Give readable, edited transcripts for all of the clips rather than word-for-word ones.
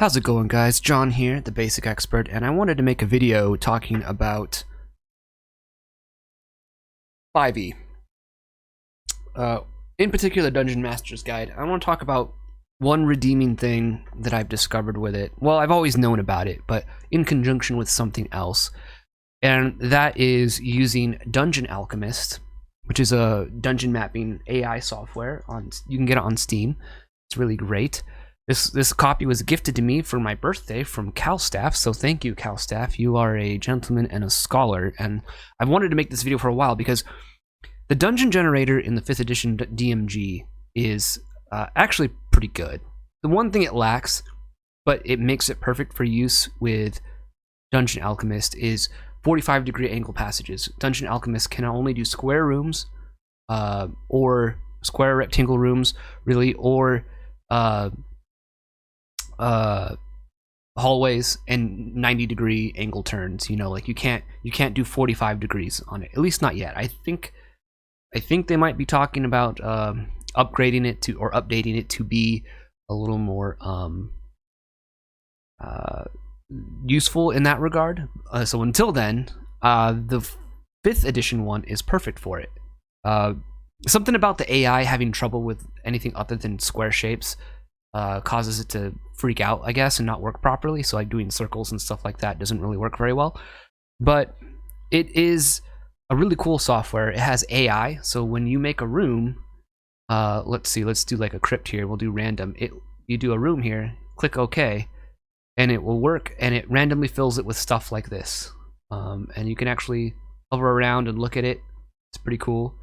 How's it going, guys? John here, the Basic Expert, and I wanted to make a video talking about 5e. In particular, Dungeon Master's Guide. I want to talk about one redeeming thing that I've discovered with it. Well, I've always known about it, but in conjunction with something else. And that is using Dungeon Alchemist, which is a dungeon mapping AI software. You can get it on Steam. It's really great. This copy was gifted to me for my birthday from Cowstaff, so thank you, Cowstaff. You are a gentleman and a scholar, and I've wanted to make this video for a while because the dungeon generator in the 5th edition DMG is actually pretty good. The one thing it lacks, but it makes it perfect for use with Dungeon Alchemist, is 45-degree angle passages. Dungeon Alchemist can only do square rooms, or square rectangle rooms, really, or hallways and 90-degree angle turns. You know, like you can't do 45 degrees on it, at least not yet. I think they might be talking about upgrading it to, or updating it to be a little more useful in that regard. So until then, the 5th edition one is perfect for it. Something about the AI having trouble with anything other than square shapes causes it to freak out, I guess, and not work properly. So like doing circles and stuff like that doesn't really work very well. But it is a really cool software. It has AI, so when you make a room, let's do like a crypt here. We'll do random. You do a room here, click OK, and it will work, and it randomly fills it with stuff like this. And you can actually hover around and look at it. It's pretty cool.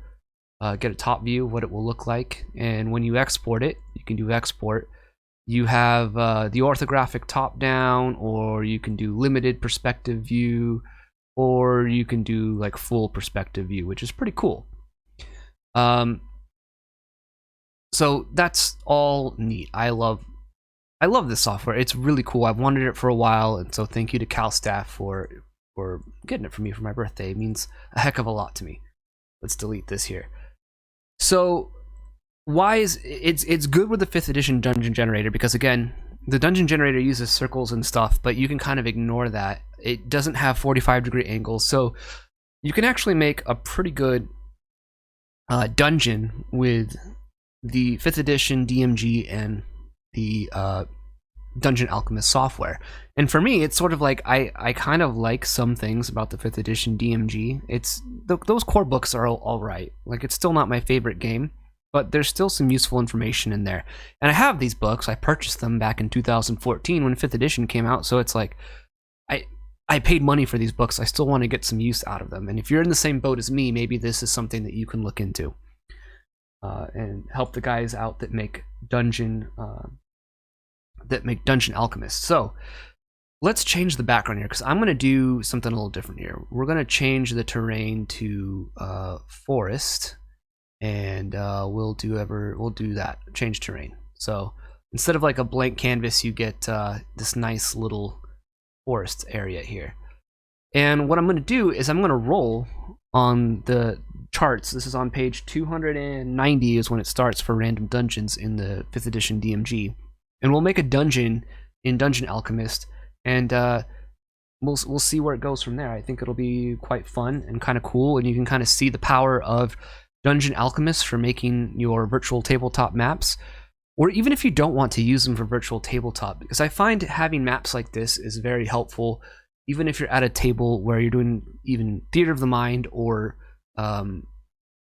Get a top view of what it will look like, and when you export it, you can do export. You have the orthographic top down, or you can do limited perspective view, or you can do like full perspective view, which is pretty cool. So that's all neat. I love this software. It's really cool. I've wanted it for a while, and so thank you to Cowstaff for getting it for me for my birthday. It means a heck of a lot to me. Let's delete this here. So why is it's good with the 5th edition dungeon generator, because again, the dungeon generator uses circles and stuff, but you can kind of ignore that. It doesn't have 45-degree angles, so you can actually make a pretty good dungeon with the 5th edition DMG and the Dungeon Alchemist software. And for me, it's sort of like I kind of like some things about the 5th edition DMG. Those core books are all right. Like, it's still not my favorite game, but there's still some useful information in there. And I have these books. I purchased them back in 2014 when 5th edition came out, so it's like I paid money for these books. I still want to get some use out of them. And if you're in the same boat as me, maybe this is something that you can look into and help the guys out that make Dungeon Alchemist. So let's change the background here, because I'm going to do something a little different here. We're going to change the terrain to forest, and we'll do that, change terrain. So instead of like a blank canvas, you get this nice little forest area here. And what I'm going to do is I'm going to roll on the charts. This is on page 290 is when it starts for random dungeons in the 5th edition DMG. And we'll make a dungeon in Dungeon Alchemist, and we'll see where it goes from there. I think it'll be quite fun and kind of cool, and you can kind of see the power of Dungeon Alchemist for making your virtual tabletop maps, or even if you don't want to use them for virtual tabletop, because I find having maps like this is very helpful, even if you're at a table where you're doing even theater of the mind, or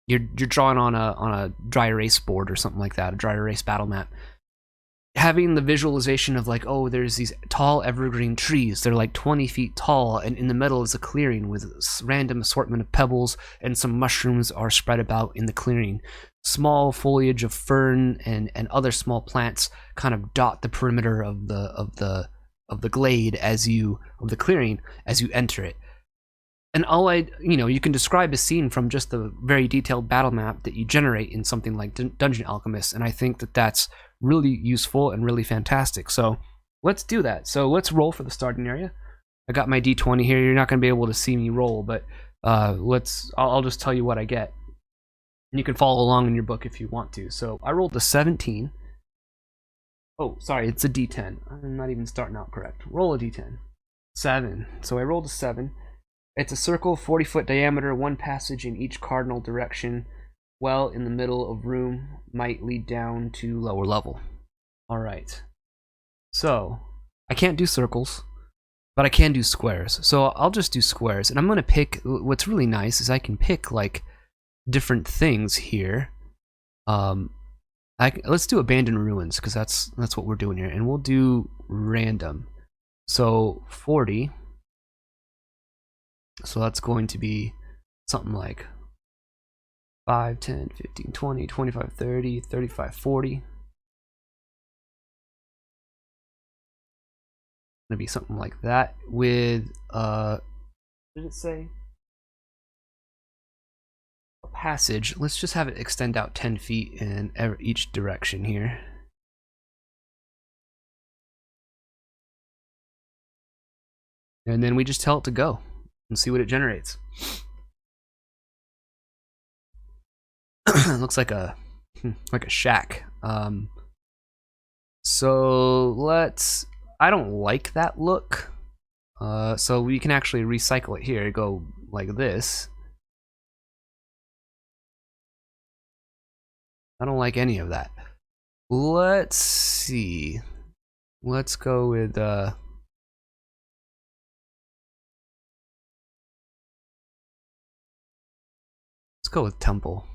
you're drawing on a dry erase board or something like that, a dry erase battle map. Having the visualization of like, oh, there's these tall evergreen trees, they're like 20 feet tall, and in the middle is a clearing with a random assortment of pebbles, and some mushrooms are spread about in the clearing. Small foliage of fern and other small plants kind of dot the perimeter of the glade of the clearing as you enter it. And you can describe a scene from just the very detailed battle map that you generate in something like Dungeon Alchemist, and I think that that's really useful and really fantastic. So let's do that. So let's roll for the starting area. I got my D20 here. You're not going to be able to see me roll, but I'll just tell you what I get. And you can follow along in your book if you want to. So I rolled a 17, Oh, sorry, it's a D10. I'm not even starting out correct. Roll a D10. 7. So I rolled a 7. It's a circle, 40-foot diameter, one passage in each cardinal direction. Well, in the middle of room might lead down to lower level. All right. So I can't do circles, but I can do squares. So I'll just do squares, and I'm gonna pick. What's really nice is I can pick like different things here. Let's do abandoned ruins because that's what we're doing here, and we'll do random. So 40. So that's going to be something like 5, 10, 15, 20, 25, 30, 35, 40. Gonna be something like that with what did it say? A passage. Let's just have it extend out 10 feet in each direction here. And then we just tell it to go and see what it generates. Looks like a shack. So let's. I don't like that look. So we can actually recycle it here. Go like this. I don't like any of that. Let's see. Let's go with let's go with temple.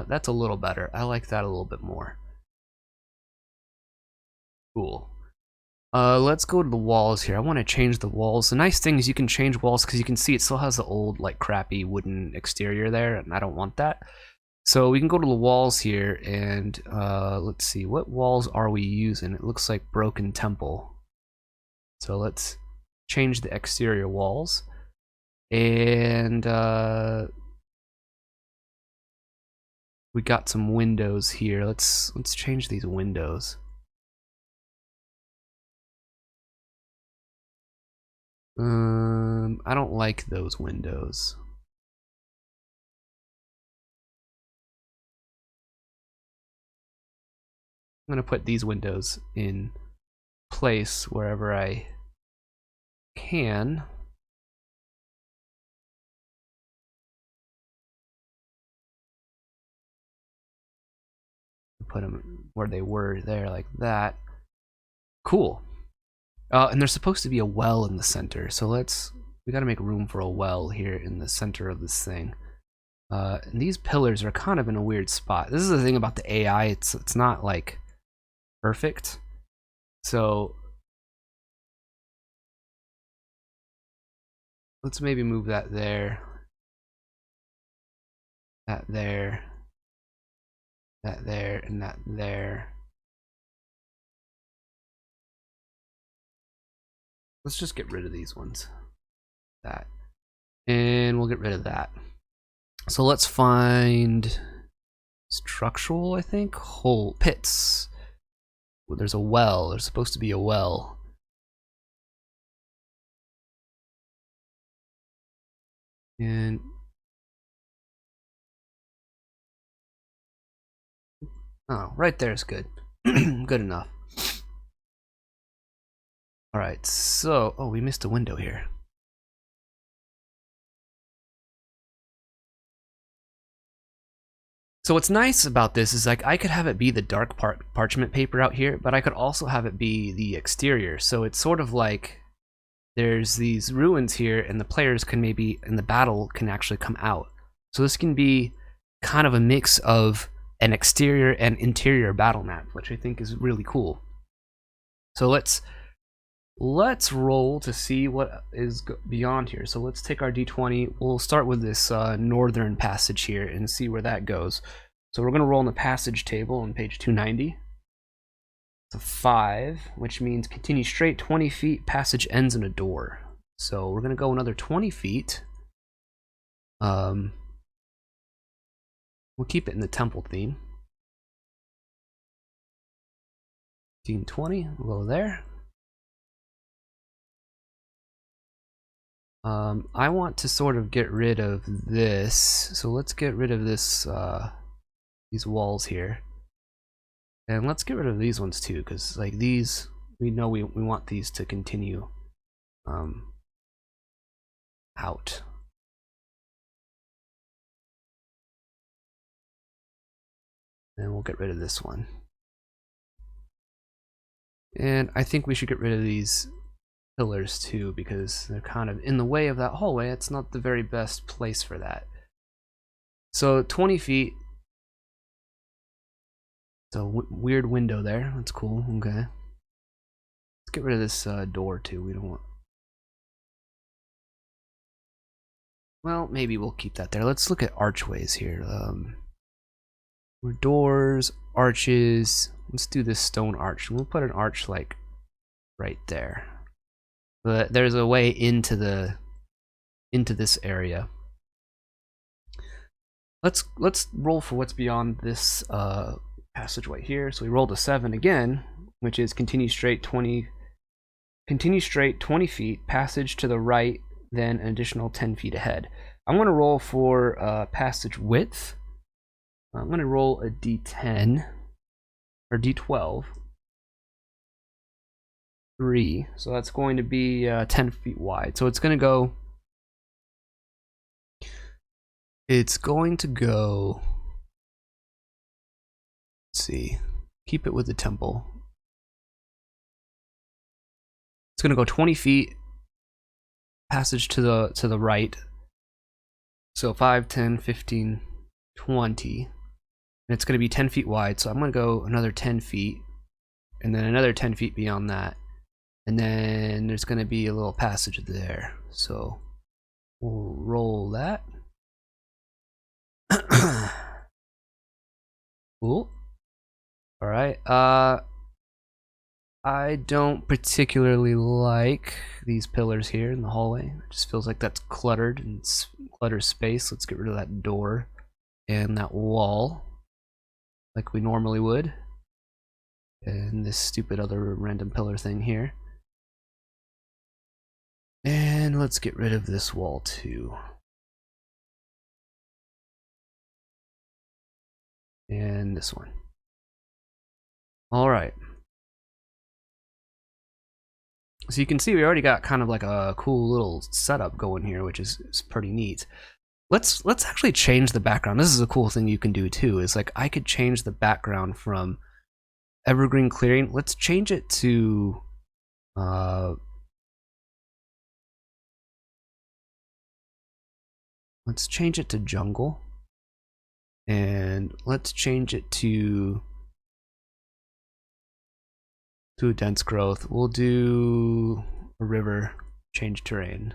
That's a little better. I like that a little bit more. Cool. Let's go to the walls here. I want to change the walls. The nice thing is you can change walls because you can see it still has the old like crappy wooden exterior there, and I don't want that. So we can go to the walls here and let's see, what walls are we using? It looks like broken temple. So let's change the exterior walls. And we got some windows here. Let's change these windows. I don't like those windows. I'm gonna put these windows in place wherever I can. Put them where they were there, like that. Cool. And there's supposed to be a well in the center, so we gotta make room for a well here in the center of this thing. And these pillars are kind of in a weird spot. This is the thing about the AI, it's not like perfect. So let's maybe move that there, that there, that there, and that there. Let's just get rid of these ones. That. And we'll get rid of that. So let's find structural, I think. Hole pits. Well, there's a well. There's supposed to be a well. And oh, right there is good. Good enough. All right. So, oh, we missed a window here. So what's nice about this is like I could have it be the dark parchment paper out here, but I could also have it be the exterior. So it's sort of like there's these ruins here and the players can maybe in the battle can actually come out. So this can be kind of a mix of an exterior and interior battle map, which I think is really cool. So let's roll to see what is beyond here. So let's take our d20. We'll start with this northern passage here and see where that goes. So we're going to roll on the passage table on page 290. It's a 5, which means continue straight 20 feet, passage ends in a door. So we're going to go another 20 feet. We'll keep it in the temple theme. 15, 20, we'll go there. I want to sort of get rid of this, so let's get rid of this, these walls here. And let's get rid of these ones too, because like these, we know we want these to continue out. And we'll get rid of this one. And I think we should get rid of these pillars too, because they're kind of in the way of that hallway. It's not the very best place for that. So 20 feet. So weird window there. That's cool. Okay. Let's get rid of this door too. We don't want. Well, maybe we'll keep that there. Let's look at archways here. Doors, arches. Let's do this stone arch. We'll put an arch like right there. But there's a way into this area. Let's roll for what's beyond this passageway here. So we rolled a 7 again, which is continue straight 20 feet, passage to the right, then an additional 10 feet ahead. I'm going to roll for passage width. I'm going to roll a d10 or d12. 3, so that's going to be 10 feet wide. So it's going to go. Let's see. Keep it with the temple. It's going to go 20 feet. Passage to the right. So 5, 10, 15, 20. And it's going to be 10 feet wide. So I'm going to go another 10 feet. And then another 10 feet beyond that. And then there's going to be a little passage there. So we'll roll that. Cool. All right. I don't particularly like these pillars here in the hallway. It just feels like that's cluttered and clutters space. Let's get rid of that door and that wall like we normally would. And this stupid other random pillar thing here. And let's get rid of this wall too. And this one. All right. So you can see we already got kind of like a cool little setup going here, which is pretty neat. Let's actually change the background. This is a cool thing you can do too. Is like I could change the background from evergreen clearing. Let's change it to jungle. And let's change it to dense growth. We'll do a river, change terrain.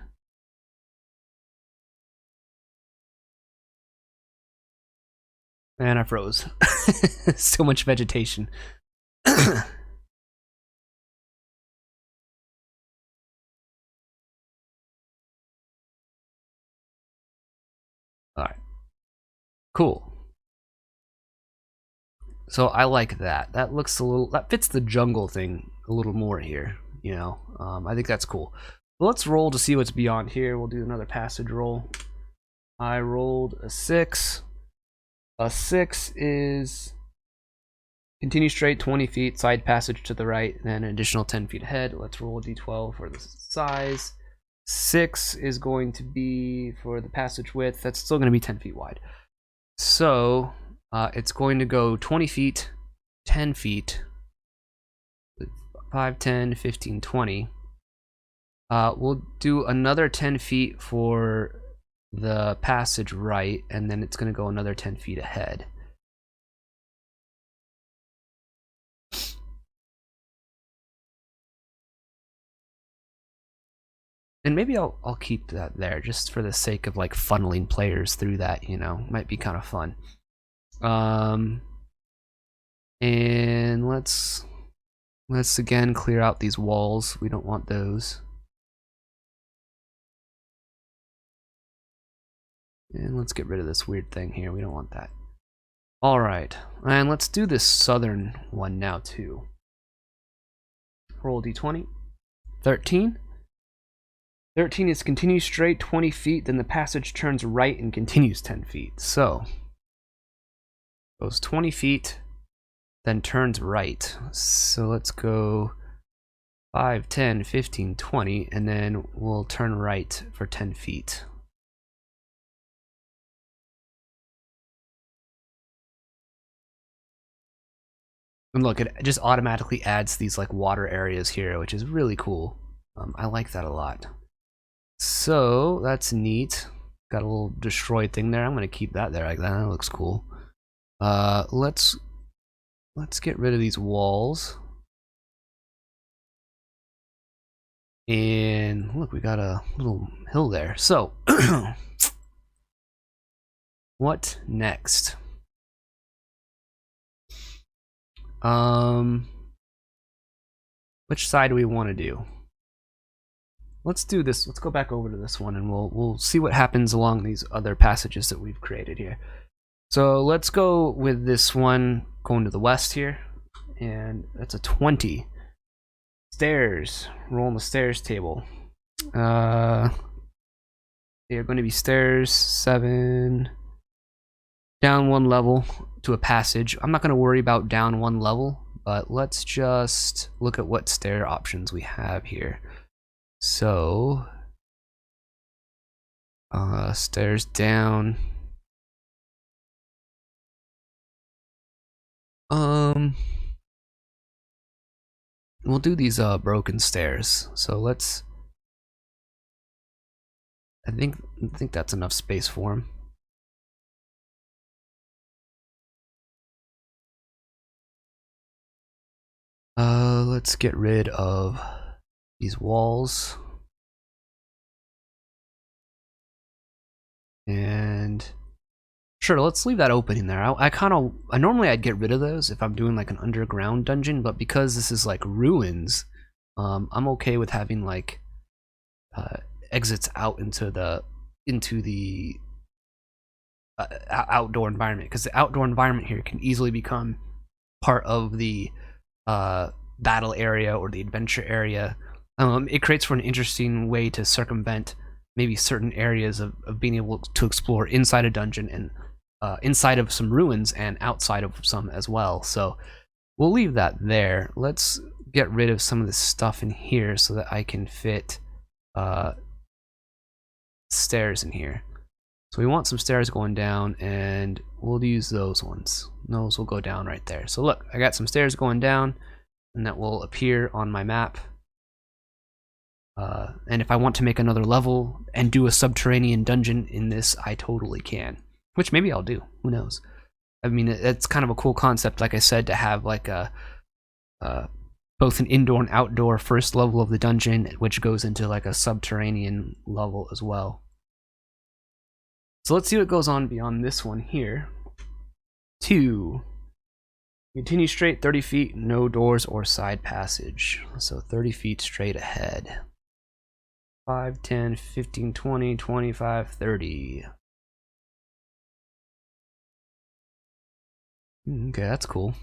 And I froze. So much vegetation. All right. Cool. So I like that. That looks that fits the jungle thing a little more here, you know. I think that's cool. But let's roll to see what's beyond here. We'll do another passage roll. I rolled a 6. A 6 is continue straight 20 feet, side passage to the right, then an additional 10 feet ahead. Let's roll a d12 for the size. 6 is going to be for the passage width. That's still going to be 10 feet wide. So it's going to go 20 feet, 10 feet, 5, 10, 15, 20. We'll do another 10 feet for the passage right, and then it's going to go another 10 feet ahead. And maybe I'll keep that there just for the sake of like funneling players through that, you know. Might be kind of fun. And let's again clear out these walls. We don't want those. And let's get rid of this weird thing here. We don't want that. All right, and let's do this southern one now too. Roll d20. 13. 13 is continue straight 20 feet, then the passage turns right and continues 10 feet. So, goes 20 feet, then turns right. So let's go 5, 10, 15, 20, and then we'll turn right for 10 feet. And look, it just automatically adds these like water areas here, which is really cool. I like that a lot. So that's neat. Got a little destroyed thing there. I'm gonna keep that there like that. That looks cool. Let's get rid of these walls. And look, we got a little hill there. So what next? Which side do we want to do? Let's do this. Let's go back over to this one, and we'll see what happens along these other passages that we've created here. So let's go with this one going to the west here, and that's a 20. Stairs. Rolling the stairs table. They are going to be stairs 7 down 1 level to a passage. I'm not going to worry about down 1 level, but let's just look at what stair options we have here. So stairs down. We'll do these broken stairs. So let's. I think that's enough space for him. Let's get rid of these walls. And sure, let's leave that open in there. I normally I'd get rid of those if I'm doing like an underground dungeon, but because this is like ruins, I'm okay with having like exits out into the outdoor environment, because the outdoor environment here can easily become part of the battle area or the adventure area. It creates for an interesting way to circumvent maybe certain areas of being able to explore inside a dungeon and inside of some ruins and outside of some as well. So we'll leave that there. Let's get rid of some of this stuff in here so that I can fit stairs in here. So we want some stairs going down, and we'll use those ones. Those will go down right there. So look, I got some stairs going down, and that will appear on my map. And if I want to make another level and do a subterranean dungeon in this, I totally can. Which maybe I'll do. Who knows? I mean, it's kind of a cool concept, like I said, to have like a both an indoor and outdoor first level of the dungeon, which goes into like a subterranean level as well. So let's see what goes on beyond this one here. 2. Continue straight 30 feet, no doors or side passage. So 30 feet straight ahead. 5, 10, 15, 20, 25, 30. Okay, that's cool.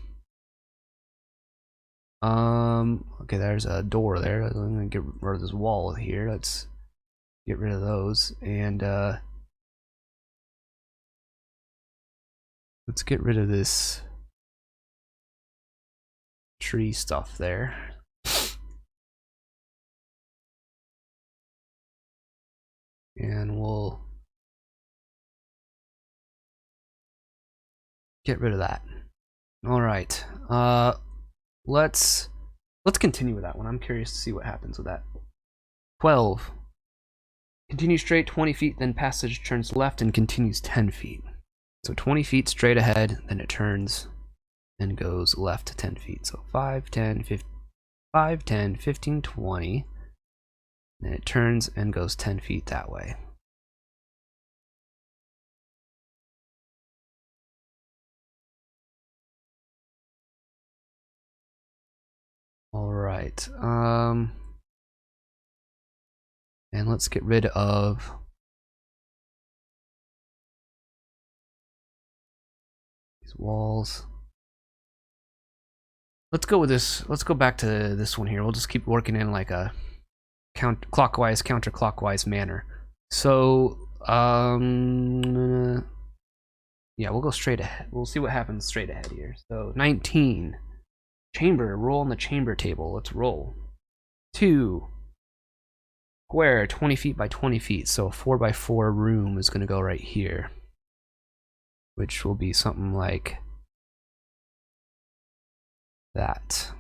Okay, there's a door there. I'm gonna get rid of this wall here. Let's get rid of those, and let's get rid of this tree stuff there. And we'll get rid of that. All right. Let's continue with that one. I'm curious to see what happens with that. 12. Continue straight 20 feet, then passage turns left and continues 10 feet. So 20 feet straight ahead, then it turns and goes left 10 feet. So 5, 10, 15, 20. Then it turns and goes 10 feet that way. All right. And let's get rid of these walls. Let's go with this. Let's go back to this one here. We'll just keep working in like a clockwise, counterclockwise manner. So, yeah, we'll go straight ahead. We'll see what happens straight ahead here. So 19. Chamber, roll on the chamber table. Let's roll. 2. Square, 20 feet by 20 feet. So a 4x4 room is going to go right here, which will be something like that.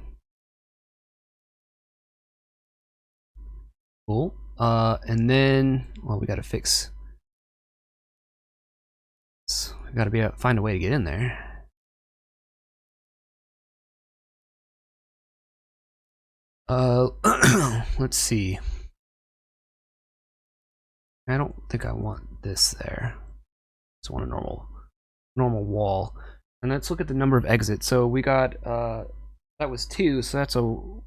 Cool. And then, well, we got to fix. So we got to find a way to get in there. Let's see. I don't think I want this there. Just want a normal wall. And let's look at the number of exits. So we got that was 2, so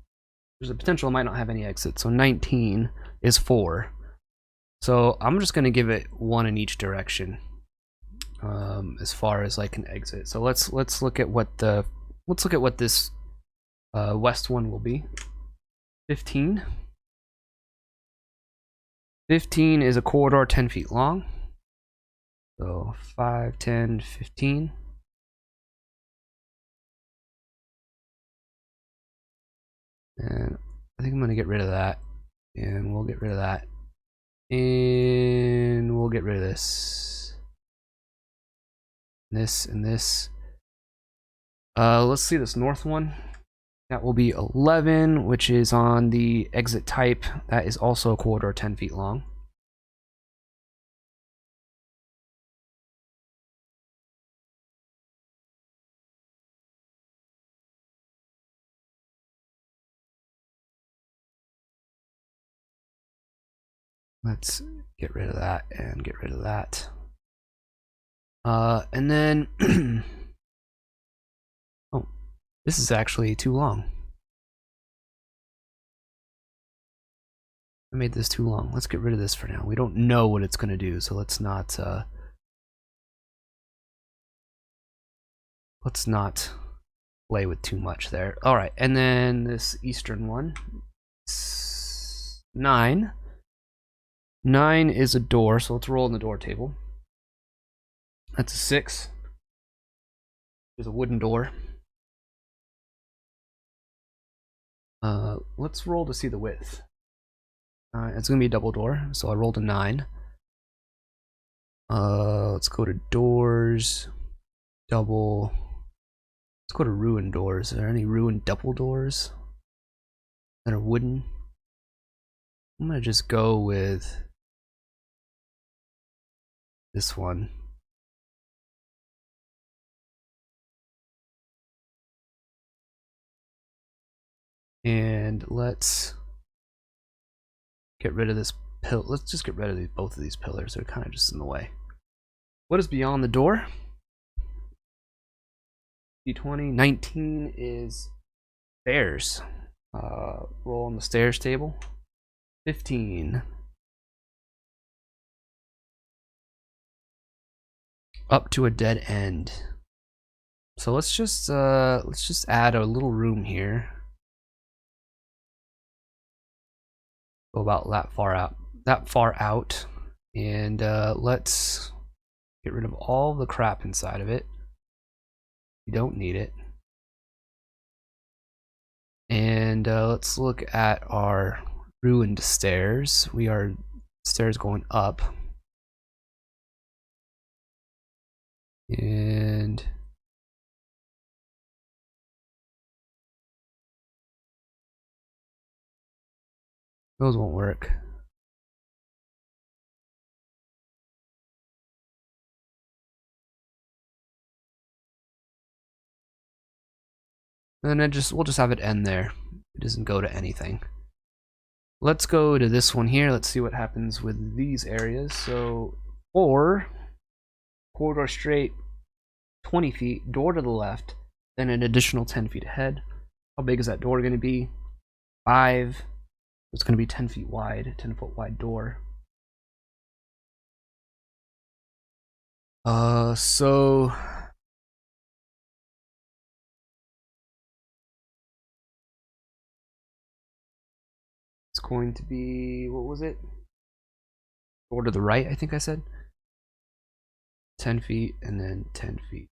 there's a potential it might not have any exits. So 19 is 4. So I'm just gonna give it 1 in each direction, as far as like an exit. So let's look at what this west one will be. 15. 15 is a corridor 10 feet long. So 5, 10, 15. And I think I'm gonna get rid of that. And we'll get rid of that. And we'll get rid of this. This and this. Let's see this north one. That will be 11, which is on the exit type. That is also a corridor 10 feet long. Let's get rid of that and get rid of that. And then, oh, this is actually too long. I made this too long. Let's get rid of this for now. We don't know what it's going to do, so let's not play with too much there. All right, and then this eastern one, 9. 9 is a door, so let's roll on the door table. That's a 6. There's a wooden door. Let's roll to see the width. It's gonna be a double door, so I rolled a 9. Let's go to doors, double. Let's go to ruined doors. Are there any ruined double doors that are wooden? I'm gonna just go with this one. And let's get rid of this pill. Let's just get rid of both of these pillars. They're kind of just in the way. What is beyond the door? D20. 19 is stairs. Roll on the stairs table. 15. Up to a dead end. So let's just add a little room here. Go about that far out, and let's get rid of all the crap inside of it. You don't need it. And let's look at our ruined stairs. We are stairs going up, and those won't work. And then we'll just have it end there. It doesn't go to anything. Let's go to this one here. Let's see what happens with these areas. So 4, corridor straight, 20 feet, door to the left, then an additional 10 feet ahead. How big is that door going to be? 5. It's going to be 10 feet wide, 10-foot wide door. So going to be, what was it? Door to the right, I think I said. 10 feet and then 10 feet.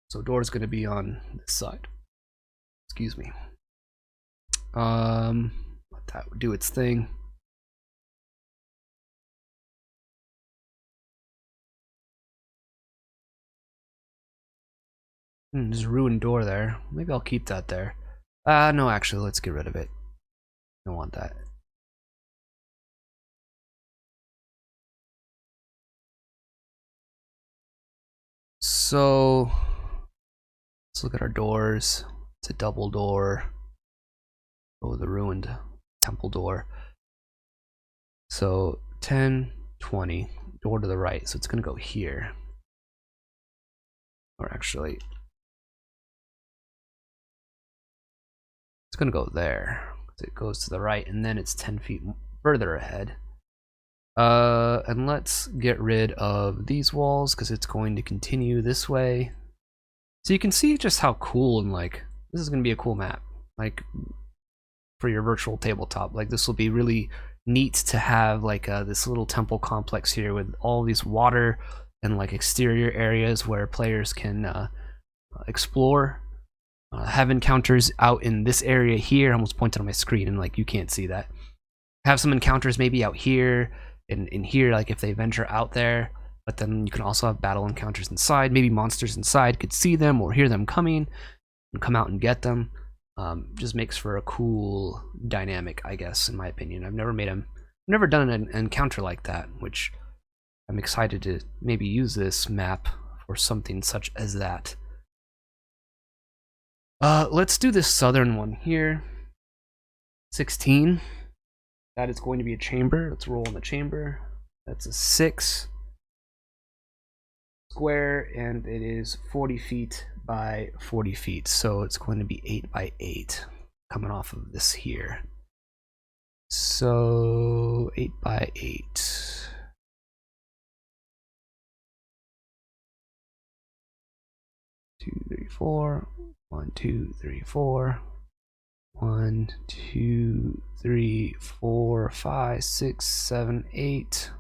So door is going to be on this side. Excuse me. Let that do its thing. There's a ruined door there. Maybe I'll keep that there. No, actually, let's get rid of it. Don't want that. So let's look at our doors. It's a double door. Oh, the ruined temple door. So 10, 20, door to the right. So it's gonna go here. Or actually, it's gonna go there. It goes to the right, and then it's 10 feet further ahead. And let's get rid of these walls because it's going to continue this way. So you can see just how cool and like this is gonna be a cool map. Like for your virtual tabletop, like this will be really neat to have like this little temple complex here with all these water and like exterior areas where players can explore. Have encounters out in this area here. I almost pointed on my screen and like you can't see that. Have some encounters maybe out here and in here, like if they venture out there. But then you can also have battle encounters inside. Maybe monsters inside could see them or hear them coming and come out and get them. Just makes for a cool dynamic, I guess, in my opinion. I've never done an encounter like that, which I'm excited to maybe use this map for something such as that. Let's do this southern one here. 16. That is going to be a chamber. Let's roll in the chamber. That's a 6 square, and it is 40 feet by 40 feet. So it's going to be 8 by 8 coming off of this here. So 8 by 8. Two, three, four. 1, 2, 3, 4. 1, 2, 3, 4, 5, 6, 7, 8.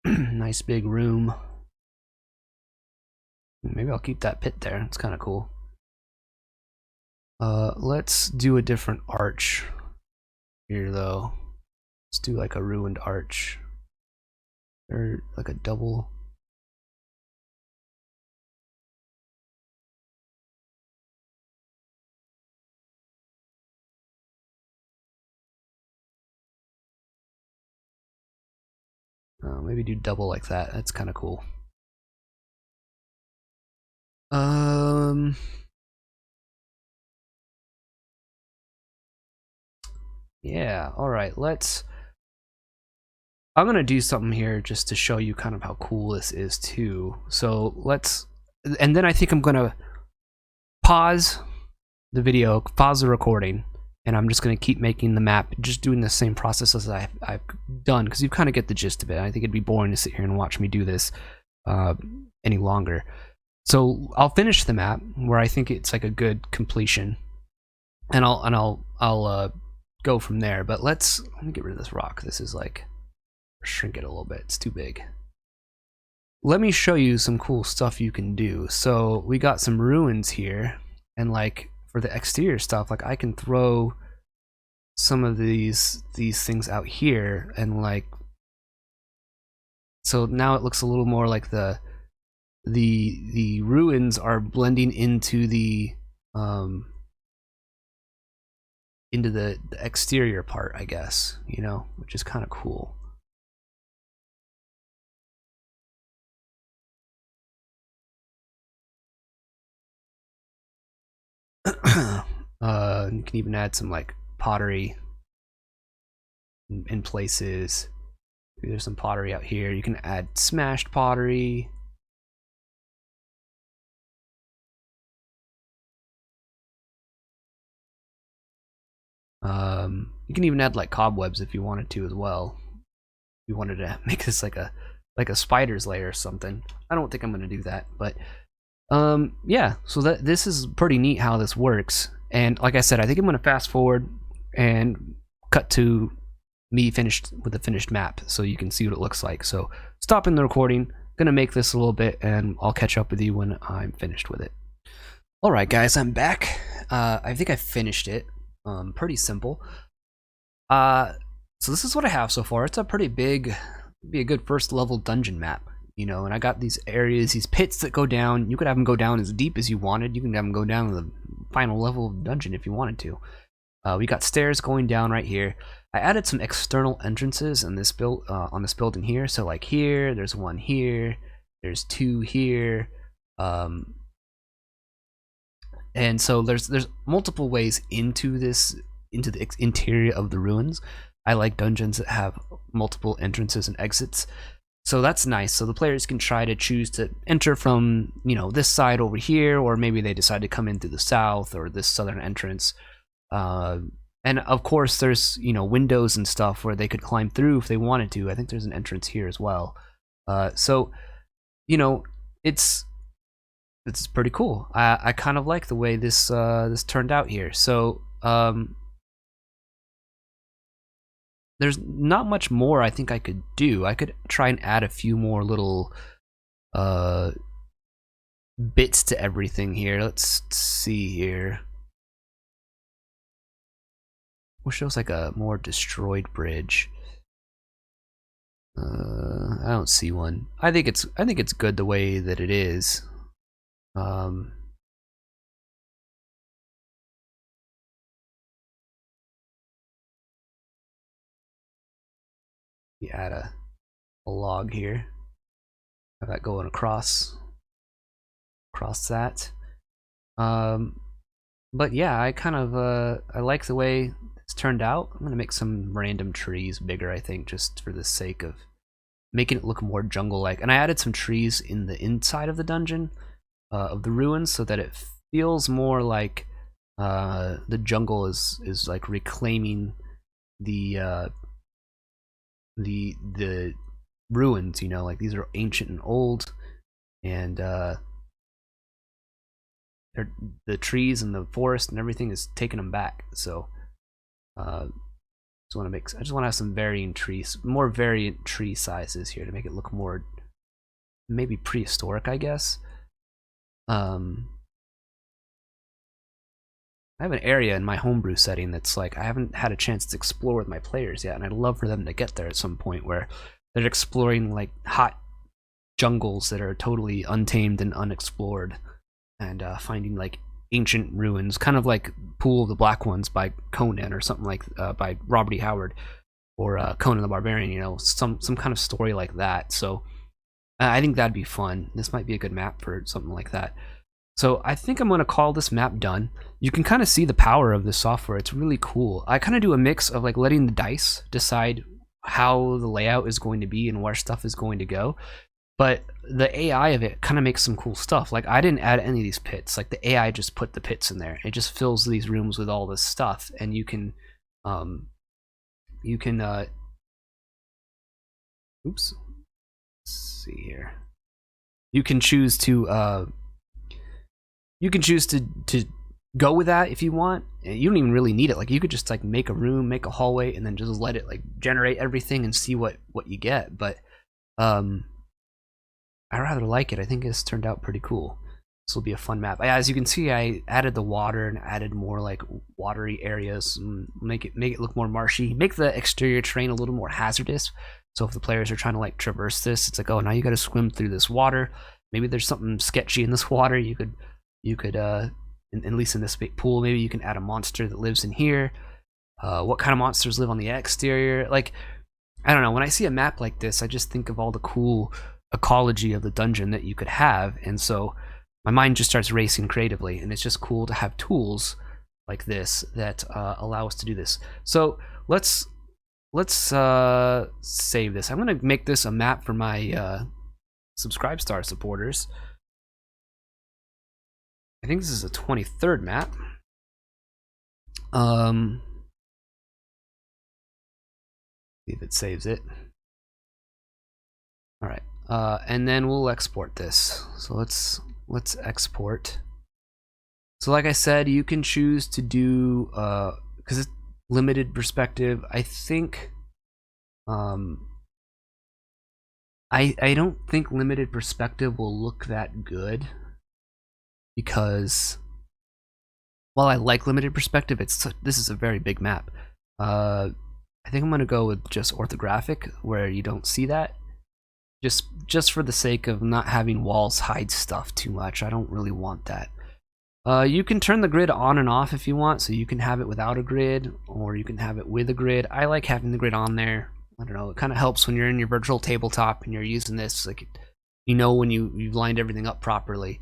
Nice big room. Maybe I'll keep that pit there. It's kind of cool. Let's do a different arch here, though. Let's do like a ruined arch. Or like a double. Maybe do double like that. That's kind of cool. Yeah, alright, I'm gonna do something here just to show you kind of how cool this is too. So and then I think I'm gonna pause the video, pause the recording, and I'm just gonna keep making the map, just doing the same process as I've done, because you kind of get the gist of it. I think it'd be boring to sit here and watch me do this any longer. So I'll finish the map where I think it's like a good completion, and I'll go from there. But let me get rid of this rock. This is like, shrink it a little bit. It's too big. Let me show you some cool stuff you can do. So we got some ruins here, and like for the exterior stuff, like I can throw some of these things out here, and like, so now it looks a little more like the ruins are blending into the exterior part, I guess, you know, which is kind of cool. You can even add some like pottery in places. Maybe there's some pottery out here. You can add smashed pottery. You can even add like cobwebs if you wanted to as well. If you wanted to make this like a spider's lair or something. I don't think I'm gonna do that, but yeah. So this is pretty neat how this works. And like I said, I think I'm gonna fast forward and cut to me finished with a finished map so you can see what it looks like. So stopping the recording, gonna make this a little bit, and I'll catch up with you when I'm finished with it. Alright guys, I'm back. I think I finished it. Pretty simple. So this is what I have so far. It's a pretty big, be a good first level dungeon map, you know, and I got these areas, these pits that go down. You could have them go down as deep as you wanted. You can have them go down to the final level of dungeon if you wanted to. We got stairs going down right here. I added some external entrances in this build on this building here. So like here, there's one here, there's two here, and so there's multiple ways into the interior of the ruins. I like dungeons that have multiple entrances and exits, so that's nice. So the players can try to choose to enter from, you know, this side over here, or maybe they decide to come in through the south or this southern entrance. And of course there's, you know, windows and stuff where they could climb through if they wanted to. I think there's an entrance here as well. So, you know, it's pretty cool. I kind of like the way this this turned out here. So there's not much more I think I could do. I could try and add a few more little bits to everything here. Let's see here. Wish there was like a more destroyed bridge. I don't see one. I think it's good the way that it is. You add a log here. Have that going across that. But yeah, I kind of I like the way it's turned out. I'm gonna make some random trees bigger, I think, just for the sake of making it look more jungle-like. And I added some trees in the inside of the dungeon, of the ruins, so that it feels more like the jungle is like reclaiming the ruins. You know, like these are ancient and old, and the trees and the forest and everything is taking them back. So I just want to have some varying trees, more variant tree sizes here to make it look more maybe prehistoric, I guess. I have an area in my homebrew setting that's like I haven't had a chance to explore with my players yet, and I'd love for them to get there at some point where they're exploring like hot jungles that are totally untamed and unexplored, and finding like ancient ruins, kind of like Pool of the Black Ones by Conan, or something like by Robert E. Howard, or Conan the Barbarian. You know, some kind of story like that. So I think that'd be fun. This might be a good map for something like that. So I think I'm going to call this map done. You can kind of see the power of this software. It's really cool. I kind of do a mix of like letting the dice decide how the layout is going to be and where stuff is going to go. But the AI of it kind of makes some cool stuff. Like I didn't add any of these pits. Like the AI just put the pits in there. It just fills these rooms with all this stuff, and you can oops. Let's see here. You can choose to go with that if you want. You don't even really need it. Like you could just like make a room, make a hallway, and then just let it like generate everything and see what you get. But I rather like it. I think it's turned out pretty cool. This will be a fun map. As you can see, I added the water and added more like watery areas, and make it look more marshy. Make the exterior terrain a little more hazardous. So if the players are trying to like traverse this, it's like, oh, now you got to swim through this water. Maybe there's something sketchy in this water. You could at least in this big pool, maybe you can add a monster that lives in here. What kind of monsters live on the exterior? Like, I don't know. When I see a map like this, I just think of all the cool ecology of the dungeon that you could have, and so my mind just starts racing creatively, and it's just cool to have tools like this that allow us to do this. So let's save this. I'm gonna make this a map for my Subscribe Star supporters. I think this is the 23rd map. See if it saves it. All right. And then we'll export this. So let's export. So like I said, you can choose to do because limited perspective, I think I don't think limited perspective will look that good, because while I like limited perspective, this is a very big map. I think I'm gonna go with just orthographic, where you don't see that, just for the sake of not having walls hide stuff too much. I don't really want that. You can turn the grid on and off if you want, so you can have it without a grid, or you can have it with a grid. I like having the grid on there. I don't know, it kind of helps when you're in your virtual tabletop and you're using this, like, you know, when you've lined everything up properly.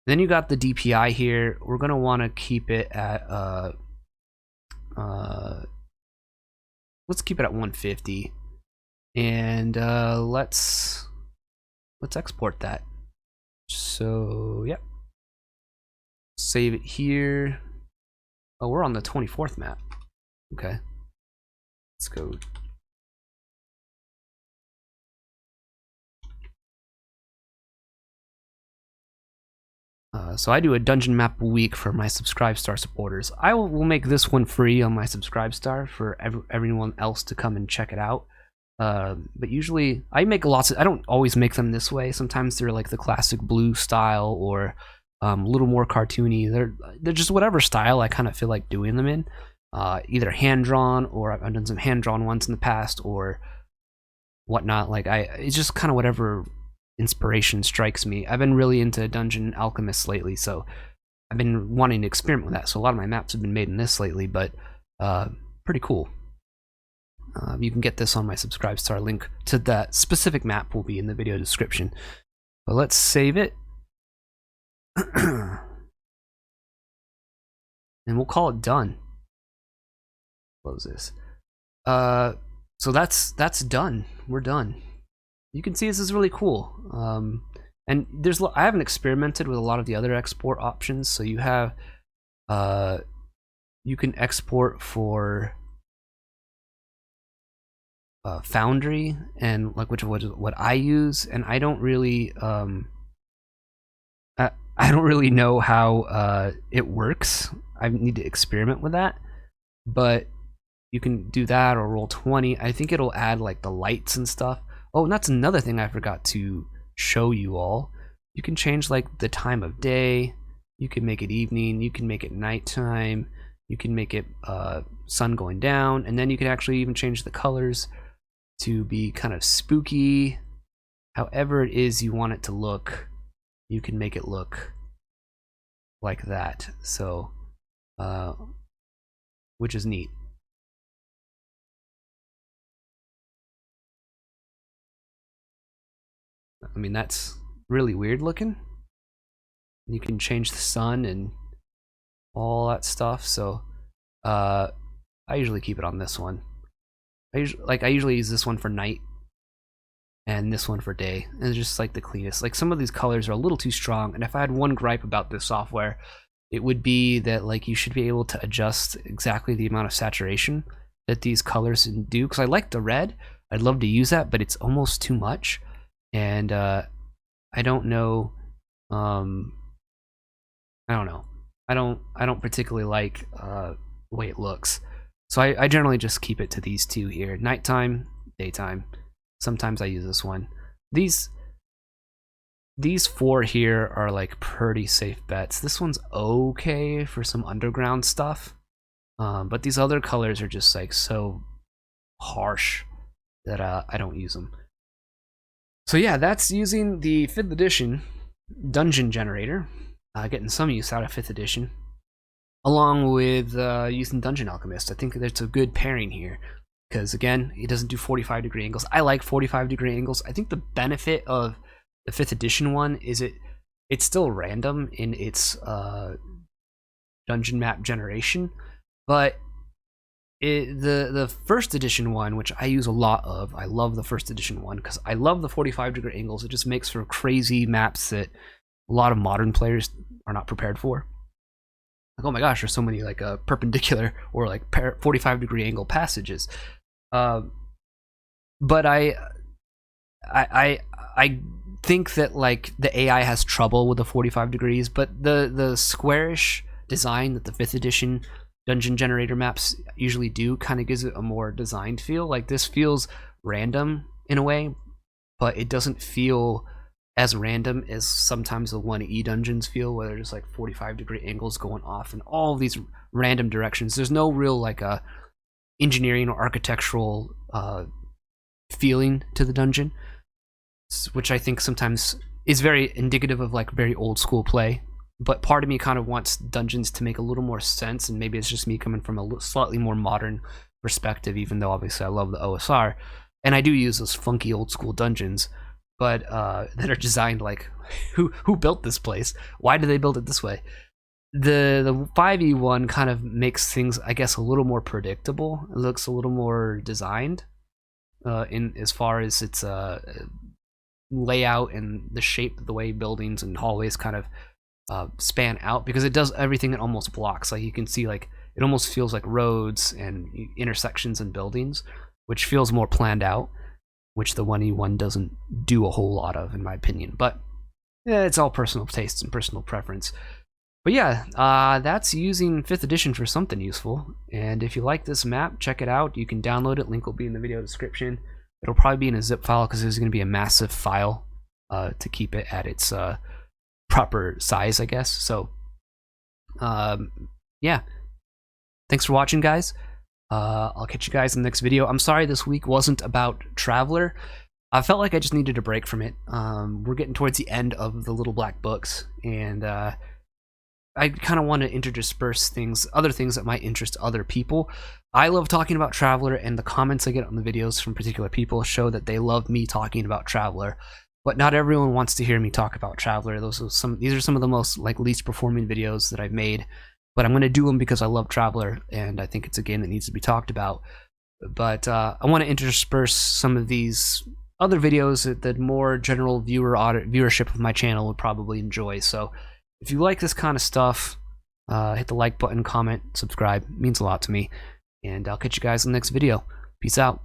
Then you got the DPI here. We're gonna want to keep it at let's keep it at 150, and let's export that. So yep, save it here. Oh, we're on the 24th map. Okay, let's go. So I do a dungeon map a week for my Subscribe-Star supporters. I will make this one free on my Subscribe-Star for everyone else to come and check it out. But usually I make lots of, I don't always make them this way. Sometimes they're like the classic blue style, or a little more cartoony. They're just whatever style I kind of feel like doing them in. Either hand-drawn, or I've done some hand-drawn ones in the past, or whatnot. Like, it's just kind of whatever inspiration strikes me. I've been really into Dungeon Alchemist lately, so I've been wanting to experiment with that. So a lot of my maps have been made in this lately, but pretty cool. You can get this on my Subscribe-Star. Link to that specific map will be in the video description. But let's save it. And we'll call it done. Close this. So that's done. We're done. You can see this is really cool. And I haven't experimented with a lot of the other export options. So you have, you can export for Foundry, and like what I use, and I don't really I don't really know how it works. I need to experiment with that, but you can do that, or Roll20. I think it'll add like the lights and stuff. Oh, and that's another thing I forgot to show you all. You can change like the time of day. You can make it evening. You can make it nighttime. You can make it sun going down, and then you can actually even change the colors to be kind of spooky. However it is you want it to look, you can make it look like that. So, which is neat. I mean, that's really weird looking. You can change the sun and all that stuff. So I usually keep it on this one. I usually use this one for night and this one for day, and it's just like the cleanest. Like, some of these colors are a little too strong, and if I had one gripe about this software, it would be that like you should be able to adjust exactly the amount of saturation that these colors do. Because I like the red, I'd love to use that, but it's almost too much. And I don't know. I don't know. I don't particularly like the way it looks. So I generally just keep it to these two here: nighttime, daytime. Sometimes I use this one. These four here are like pretty safe bets. This one's okay for some underground stuff, but these other colors are just like so harsh that I don't use them. So yeah, that's using the 5th edition dungeon generator, getting some use out of 5th edition, along with using Dungeon Alchemist. I think that's a good pairing here, because again, it doesn't do 45-degree angles. I like 45-degree angles. I think the benefit of the 5th edition one is it's still random in its dungeon map generation, but the 1st edition one, which I use a lot of, I love the 1st edition one because I love the 45-degree angles. It just makes for crazy maps that a lot of modern players are not prepared for. Like, oh my gosh, there's so many like perpendicular or like 45-degree angle passages. But I think that like the AI has trouble with the 45 degrees, but the squarish design that the 5th edition dungeon generator maps usually do. Kind of gives it a more designed feel. Like this feels random in a way, but it doesn't feel as random as sometimes the 1E dungeons feel, where there's like 45-degree angles going off in all these random directions. There's no real like a engineering or architectural feeling to the dungeon, which I think sometimes is very indicative of like very old school play. But part of me kind of wants dungeons to make a little more sense, and maybe it's just me coming from a slightly more modern perspective, even though obviously I love the OSR, and I do use those funky old school dungeons, but that are designed like, who built this place? Why did they build it this way? The 5e one kind of makes things, I guess, a little more predictable. It looks a little more designed in as far as its layout and the shape of the way buildings and hallways kind of span out, because it does everything it almost blocks. Like you can see, like it almost feels like roads and intersections and buildings, which feels more planned out, which the 1E1 doesn't do a whole lot of, in my opinion. But yeah, it's all personal taste and personal preference. But yeah, that's using 5th edition for something useful. And if you like this map, check it out. You can download it. Link will be in the video description. It'll probably be in a zip file because there's going to be a massive file to keep it at its proper size, I guess. So yeah, thanks for watching, guys. I'll catch you guys in the next video. I'm sorry this week wasn't about Traveler. I felt like I just needed a break from it. We're getting towards the end of the Little Black Books, and I kind of want to intersperse other things that might interest other people. I love talking about Traveler, and the comments I get on the videos from particular people show that they love me talking about Traveler. But not everyone wants to hear me talk about Traveler. These are some of the most like least performing videos that I've made. But I'm going to do them because I love Traveler, and I think it's a game that needs to be talked about. But I want to intersperse some of these other videos that the more general viewership of my channel would probably enjoy. So if you like this kind of stuff, hit the like button, comment, subscribe. It means a lot to me. And I'll catch you guys in the next video. Peace out.